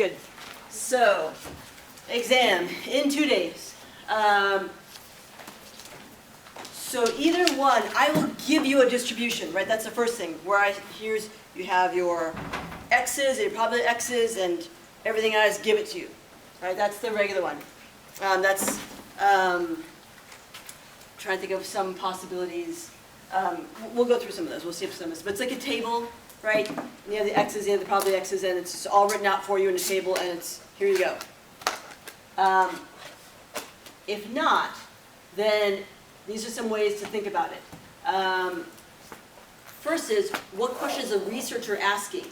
good. So, exam in 2 days. So either one, I will give you a distribution, right? That's the first thing. You have your x's and your probability x's and everything I just give it to you, right? That's the regular one. Trying to think of some possibilities. We'll go through some of those. We'll see if some of this. But it's like a table, right? And you have the x's, you have the probability x's, and it's just all written out for you in a table, and it's here you go. If not, then these are some ways to think about it. First is, what questions is a researcher asking?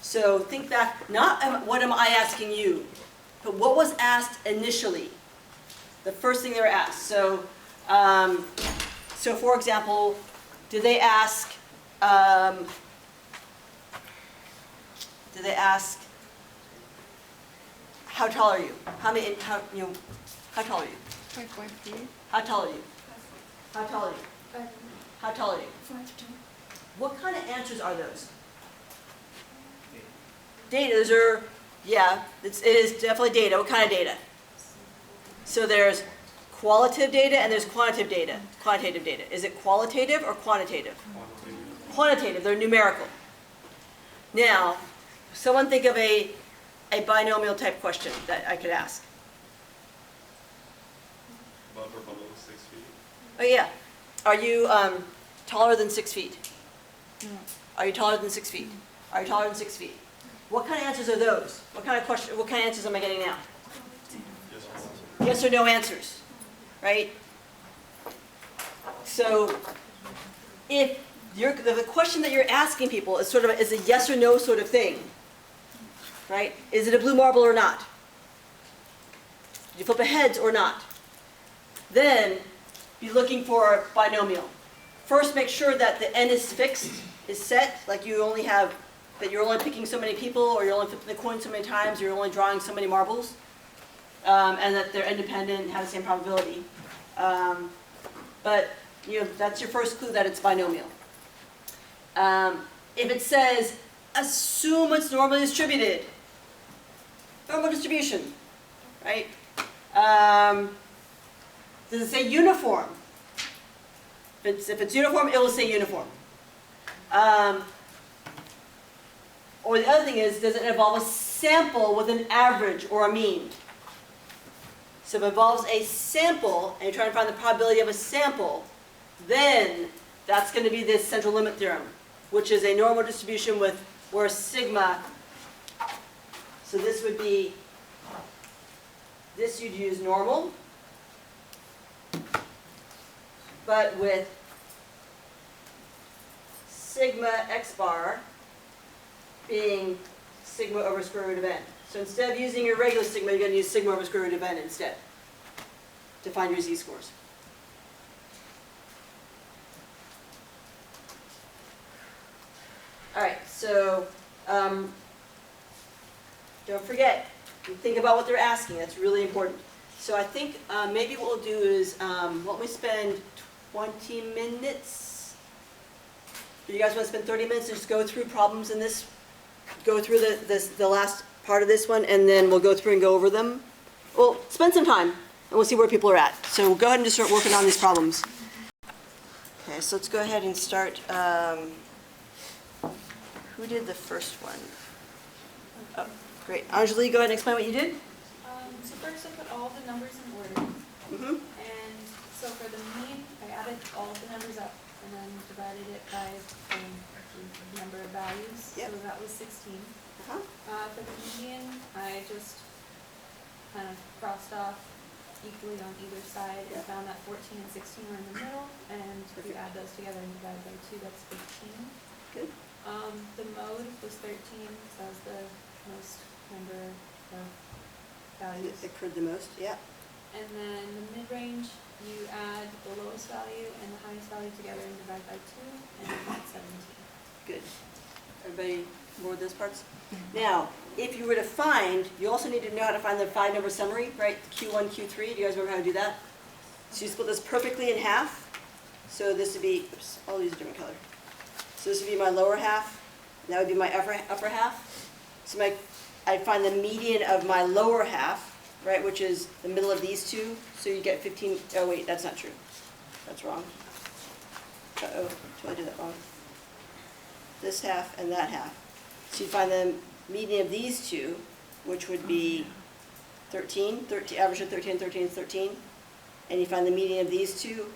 So think back, not what am I asking you, but what was asked initially? The first thing they were asked. So for example, did they ask, how tall are you? How tall are you? 5.3. How tall are you? How tall are you? 5. How tall are you? 5'2". What kind of answers are those? Data. Those are, yeah, it is definitely data. What kind of data? So there's qualitative data and there's quantitative data. Is it qualitative or quantitative? Quantitative. They're numerical. Now, someone think of a binomial type question that I could ask. Above or below 6 feet? Oh yeah. Are you taller than 6 feet? No. Are you taller than 6 feet? Are you taller than 6 feet? What kind of answers are those? What kind of answers am I getting now? Yes or no? Yes or no answers, right? So if the question that you're asking people is is a yes or no sort of thing, right? Is it a blue marble or not? Did you flip a heads or not? Then be looking for binomial. First, make sure that the n is fixed, is set, like you're only picking so many people, or you're only flipping the coin so many times, you're only drawing so many marbles, and that they're independent and have the same probability. But that's your first clue that it's binomial. If it says, assume it's normally distributed, normal distribution, right? Does it say uniform? If it's uniform, it will say uniform. Or the other thing is, does it involve a sample with an average or a mean? So if it involves a sample, and you're trying to find the probability of a sample, then that's going to be this central limit theorem, which is a normal distribution where sigma, so this would be, this you'd use normal, but with sigma x bar being sigma over square root of n. So instead of using your regular sigma, you're going to use sigma over square root of n instead to find your z-scores. All right, so don't forget, think about what they're asking. That's really important. So I think maybe what we'll do is, why don't we spend 20 minutes? Do you guys want to spend 30 minutes and just go through problems in this? Go through the last part of this one, and then we'll go through and go over them. Well, spend some time, and we'll see where people are at. So we'll go ahead and just start working on these problems. Okay, so let's go ahead and start. Who did the first one? Oh, great. Anjali, go ahead and explain what you did. So first I put all the numbers in order. Mm-hmm. And so for the mean, I added all the numbers up and then divided it by the number of values. Yep. So that was 16. Uh-huh. For the median, I just kind of crossed off equally on either side and found that 14 and 16 were in the middle. And if you add those together and divide by 2, that's 15. Good. The mode was 13, so that was the most number of values. It occurred the most, yeah. And then the mid-range, you add the lowest value and the highest value together and divide by 2, and you get 17. Good. Everybody board those parts? Now, if you were to find, you also need to know how to find the 5-number summary, right? Q1, Q3. Do you guys remember how to do that? So you split this perfectly in half. So this would be, oops, I'll use a different color. So this would be my lower half, and that would be my upper half. So I'd find the median of my lower half, right, which is the middle of these two, so you get 15, oh wait, that's not true. That's wrong. Uh-oh, did I do that wrong? This half and that half. So you find the median of these two, which would be 13, average of 13, 13 is 13. And you find the median of these two,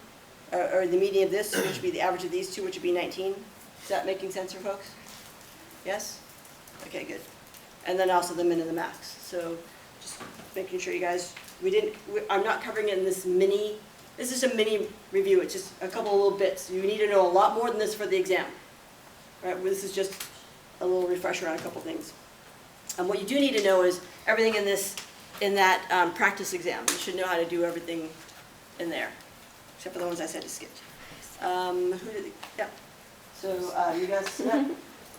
or the median of this, which would be the average of these two, which would be 19. Is that making sense for folks? Yes? Okay, good. And then also the min and the max. So just making sure you guys, I'm not covering it in this is a mini review. It's just a couple of little bits. You need to know a lot more than this for the exam. Right? This is just a little refresher on a couple things. And what you do need to know is everything in that practice exam. You should know how to do everything in there, except for the ones I said to skip. Yeah. So you guys sit up.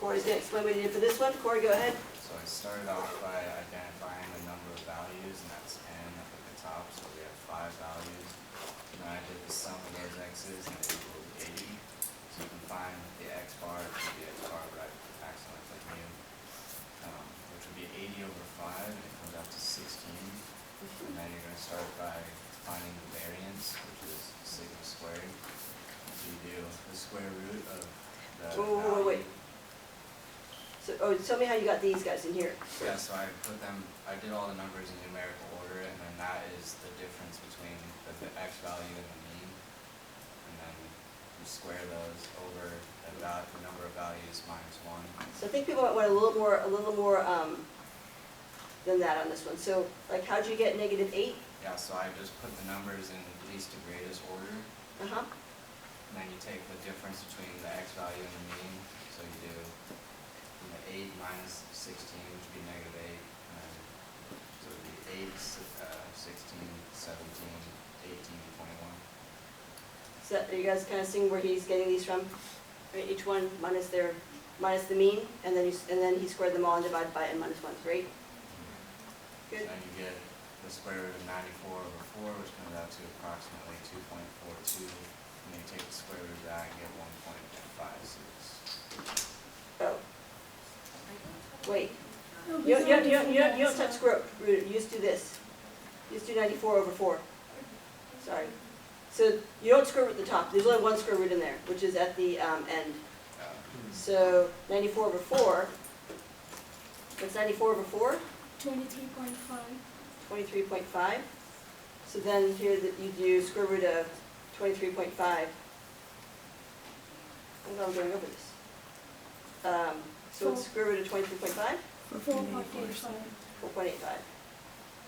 Corey's going to explain what he did for this one. Corey, go ahead. So I started off by identifying the number of values, and that's n up at the top, so we have 5 values. And then I did the sum of those x's, and it equals 80. So you can find the x bar, it should be x bar, but I accidentally clicked mu, which would be 80 over 5, and it comes out to 16. And then you're going to start by finding the variance, which is sigma squared. So you do the square root of the value. Wait. So, tell me how you got these guys in here. Yeah, so I did all the numbers in numerical order, and then that is the difference between the x value and the mean. And then you square those over the number of values minus 1. So I think people might want a little more than that on this one. So, like, how'd you get negative 8? Yeah, so I just put the numbers in least to greatest order, Uh-huh. and then you take the difference between the x value and the mean. So you do 8 minus 16, which would be negative 8, and then so it would be 8, 16, 17, 18, 21. So are you guys kind of seeing where he's getting these from? Right, each one minus the mean, and then he squared them all and divided by n minus 1. Great. Good. Then you get the square root of 94 over 4, which comes out to approximately 2.42. And then you take the square root of that and get 1.56. Oh. Wait. You don't touch square root. You just do this. You just do 94 over 4. Sorry. So you don't square root the top. There's only one square root in there, which is at the end. So 94 over 4. What's 94 over 4? 23.5. 23.5. So then here you do square root of 23.5. I'm going over this. So it's square root of 23.5? 4.85.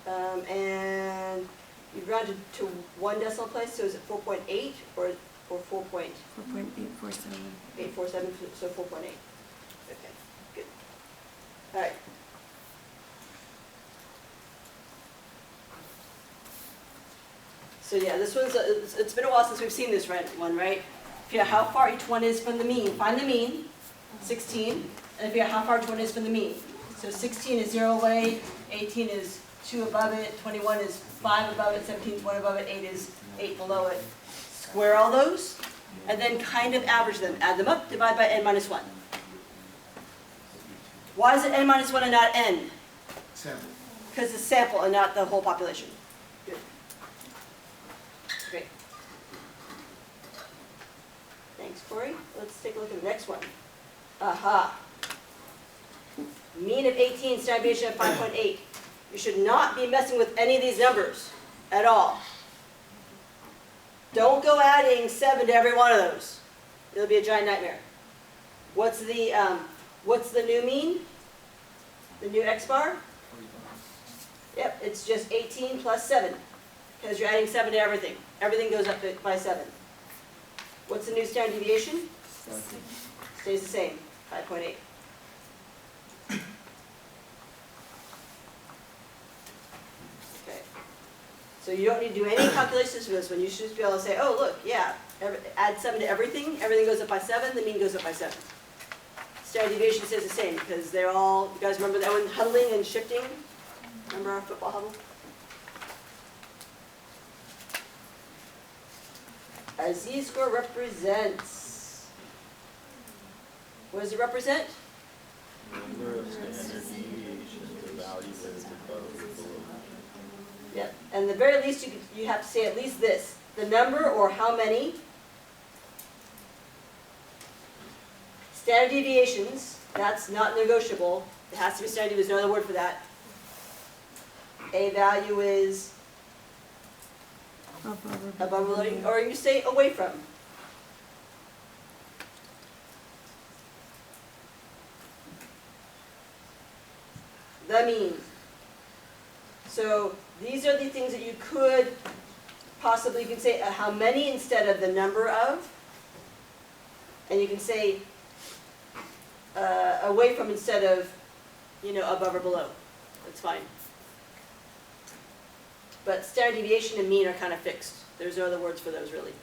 4.85. And you've rounded to one decimal place, so is it 4.8 or 4.847? 4.847. So 4.8. Okay, good. All right. So yeah, this one's, it's been a while since we've seen this one, right? Figure out how far each one is from the mean. Find the mean, 16, and figure out how far each one is from the mean. So 16 is 0 away, 18 is 2 above it, 21 is 5 above it, 17 is 1 above it, 8 is 8 below it. Square all those, and then kind of average them. Add them up, divide by n minus 1. Why is it n minus 1 and not n? Sample. Because it's sample and not the whole population. Good. Great. Thanks, Corey. Let's take a look at the next one. Aha. Mean of 18, standard deviation of 5.8. You should not be messing with any of these numbers at all. Don't go adding 7 to every one of those. It'll be a giant nightmare. What's the new mean? The new x bar? Yep, it's just 18 plus 7, because you're adding 7 to everything. Everything goes up by 7. What's the new standard deviation? Stays the same, 5.8. Okay. So you don't need to do any calculations for this one. You should just be able to say, oh, look, yeah, add 7 to everything. Everything goes up by 7. The mean goes up by 7. Standard deviation stays the same because they're all, you guys remember that one, huddling and shifting? Remember our football huddle? A z-score represents, what does it represent? Number of standard deviations. Yep, and the very least you have to say at least this, the number or how many standard deviations, that's not negotiable, it has to be standard, there's no other word for that. A value is above or below, or you say away from. The mean. So these are the things that you could possibly, you can say how many instead of the number of. And you can say away from instead of, above or below. That's fine. But standard deviation and mean are kind of fixed. There's no other words for those really.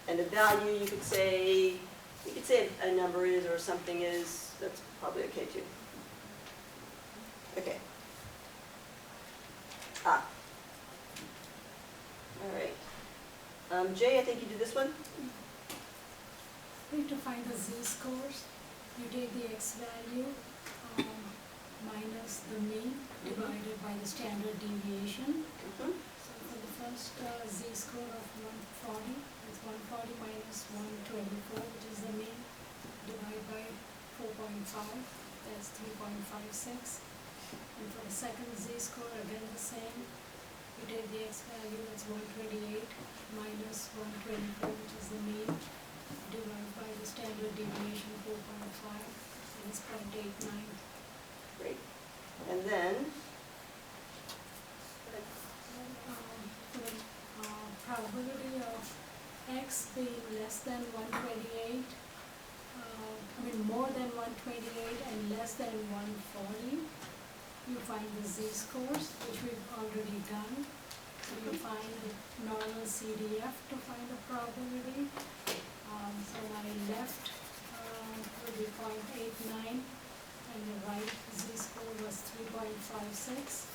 And the value, you could say a number is or something is, that's probably okay too. Okay. All right. Jay, I think you did this one. We need to find the z-scores. You take the x value minus the mean divided by the standard deviation. Mhm. So for the first z-score of 140, it's 140 minus 124, which is the mean, divided by 4.5, that's 3.56. And for the second z-score, again the same. You take the x value, that's 128 minus 124, which is the mean, divided by the standard deviation 4.5, and it's 0.89. Great. And then, For the probability of x being less than 128, more than 128 and less than 140, you find the z-scores, which we've already done. So you find the normal CDF to find the probability. So my left will be 0.89 and the right z-score was 3.56,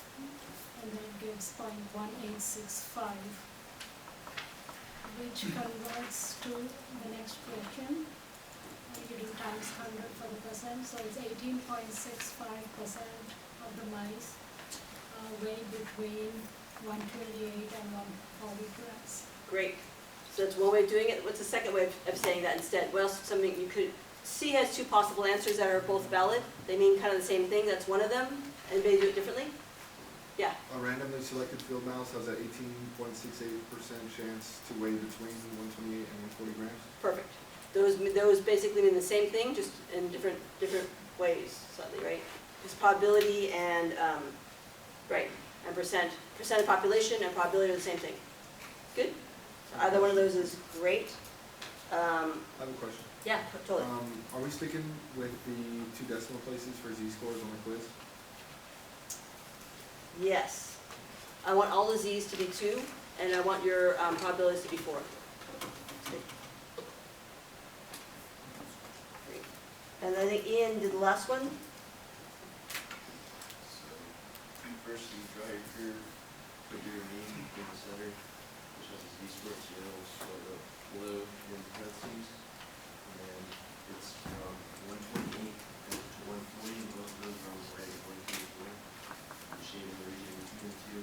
and that gives 0.1865, which converts to the next question. You do times 100 for the percent, so it's 18.65% of the mice weigh between 128 and 140 grams. great. So that's one way of doing it. What's the second way of saying that instead? What else, something you could, C has two possible answers that are both valid. They mean kind of the same thing. That's one of them. Anybody do it differently? Yeah. A randomly selected field mouse has an 18.68% chance to weigh between 128 and 140 grams. Perfect. Those basically mean the same thing, just in different ways, slightly, right? It's probability and right, and percent of population and probability are the same thing. Good. So either one of those is great. I have a question. Yeah, totally. Are we sticking with the 2 decimal places for z-scores on the quiz? Yes. I want all the z's to be 2, and I want your probabilities to be 4. Great. And I think Ian did the last one. So, first you draw your curve, put your mean in the center, which has a z-score 0, sort of blue in parentheses, and then it's from 128 to 140, and both of those are on the right of 1 2 4. You shade in the region 2 and 2,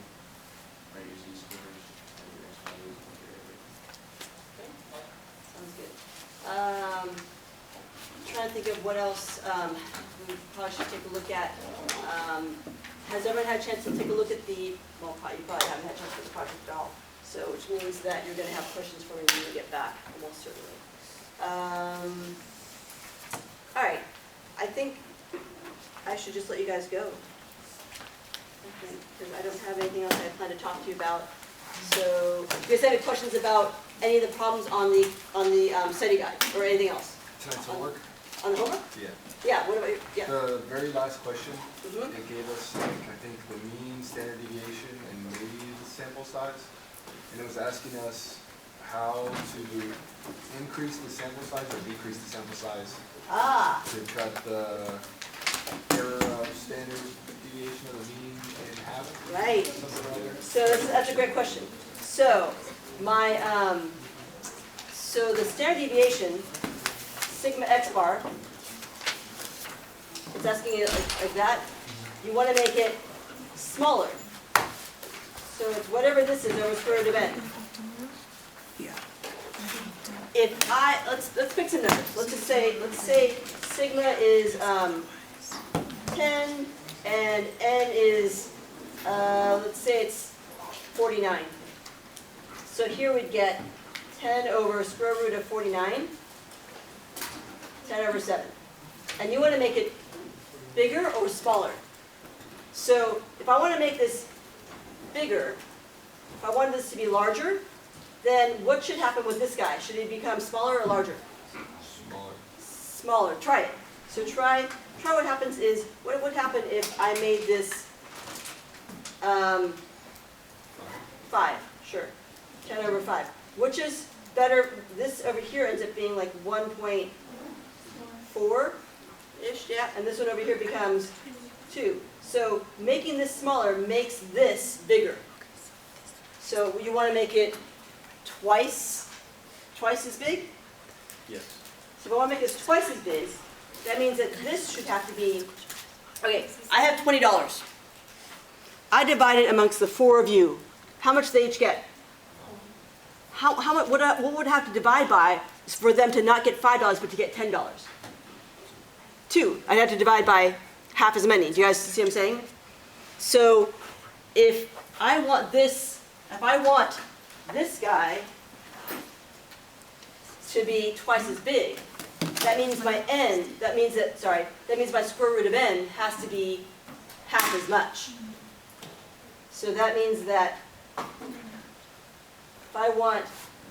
write your z-scores, and your x values, and your everything. Okay. Sounds good. Trying to think of what else we probably should take a look at. Has everyone had a chance to take a look at you probably haven't had a chance to look at the project at all. So, which means that you're going to have questions for me when you get back, almost certainly. All right. I think I should just let you guys go. Because I don't have anything else I plan to talk to you about. So, if you guys have any questions about any of the problems on the study guide or anything else? Tonight's homework? On the homework? Yeah. Yeah, what about you? Yeah. The very last question, Mhm. it gave us, I think, the mean, standard deviation, and maybe the sample size. And it was asking us how to increase the sample size or decrease the sample size Ah, to cut the error of standard deviation of the mean in half. right. Something or other. So that's a great question. So so the standard deviation, sigma x bar, it's asking you like that. You want to make it smaller. So So it's whatever this is over square root of n. If let's pick some numbers. Let's say sigma is 10 and n is, let's say it's 49. So here we'd get 10 over square root of 49, 10 over 7. And you want to make it bigger or smaller? So if I want to make this bigger, if I wanted this to be larger, then what should happen with this guy? Should it become smaller or larger? Smaller. Smaller. Try it. So try what happens is, what would happen if I made this 5? Sure. 10 over 5. Which is better? This over here ends up being like 1.4-ish, yeah? And this one over here becomes 2. So making this smaller makes this bigger. So you want to make it twice as big? Yes. So if I want to make this twice as big, that means that this should have to be, okay, I have $20. I divide it amongst the 4 of you. How much do they each get? How much, what would I have to divide by for them to not get $5 but to get $10? 2. I'd have to divide by half as many. Do you guys see what I'm saying? So if I want this guy to be twice as big, that means my square root of n has to be half as much. So that means that if I want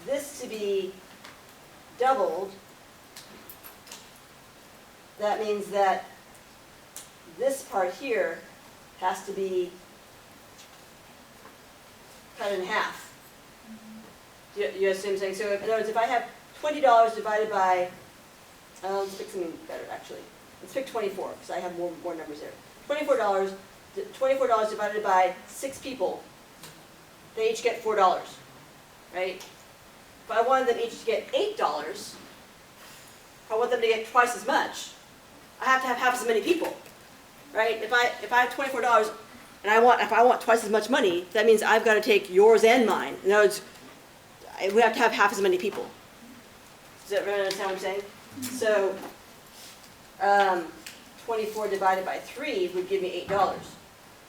this to be doubled, that means that this part here has to be cut in half. You see what I'm saying? So in other words, if I have $20 divided by, let's pick something better actually. Let's pick 24 because I have more numbers there. $24 divided by 6 people, they each get $4, right? If I wanted them each to get $8, if I want them to get twice as much, I have to have half as many people, right? If I have $24 and if I want twice as much money, that means I've got to take yours and mine. In other words, we have to have half as many people. Does everyone understand what I'm saying? So 24 divided by 3 would give me $8.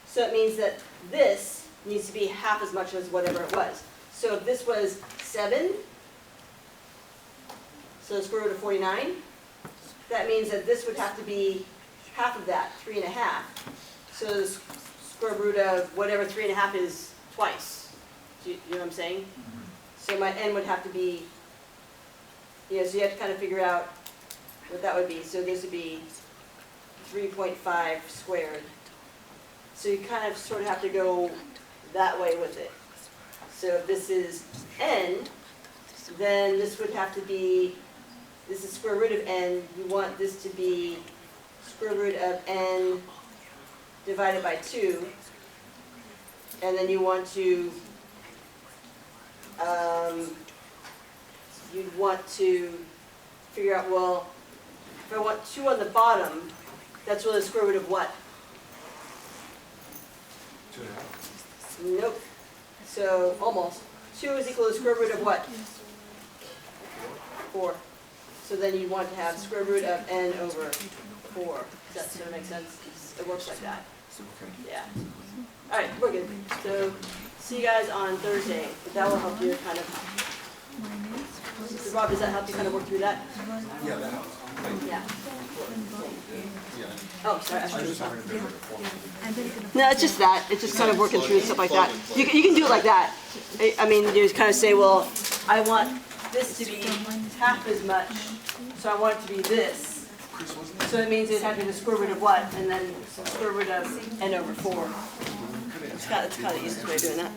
So it means that this needs to be half as much as whatever it was. So if this was 7, so the square root of 49, that means that this would have to be half of that, 3.5. So the square root of whatever 3.5 is twice. Do you know what I'm saying? So my n would have to be, so you have to kind of figure out what that would be. So this would be 3.5 squared. So you kind of sort of have to go that way with it. So if this is n, then this would have to be, this is square root of n. You want this to be square root of n divided by 2. And then you want to, you'd want to figure out, well, if I want 2 on the bottom, that's really the square root of what? 2.5. Nope. So almost. 2 is equal to the square root of what? 4. So then you want to have square root of n over 4. Does that sort of make sense? It works like that. Yeah. All right, we're good. So see you guys on Thursday. That will help you kind of. So Rob, does that help you kind of work through that? Yeah, that helps. Yeah. Yeah. Oh, sorry. I I should was just have having a bit of a form. No, it's just that. It's just kind of working through stuff like that. You can do it like that. I mean, you just kind of say, well, I want this to be half as much, so I want it to be this. So it means it'd have to be the square root of what? And then square root of n over 4. It's kind of the easiest way of doing that.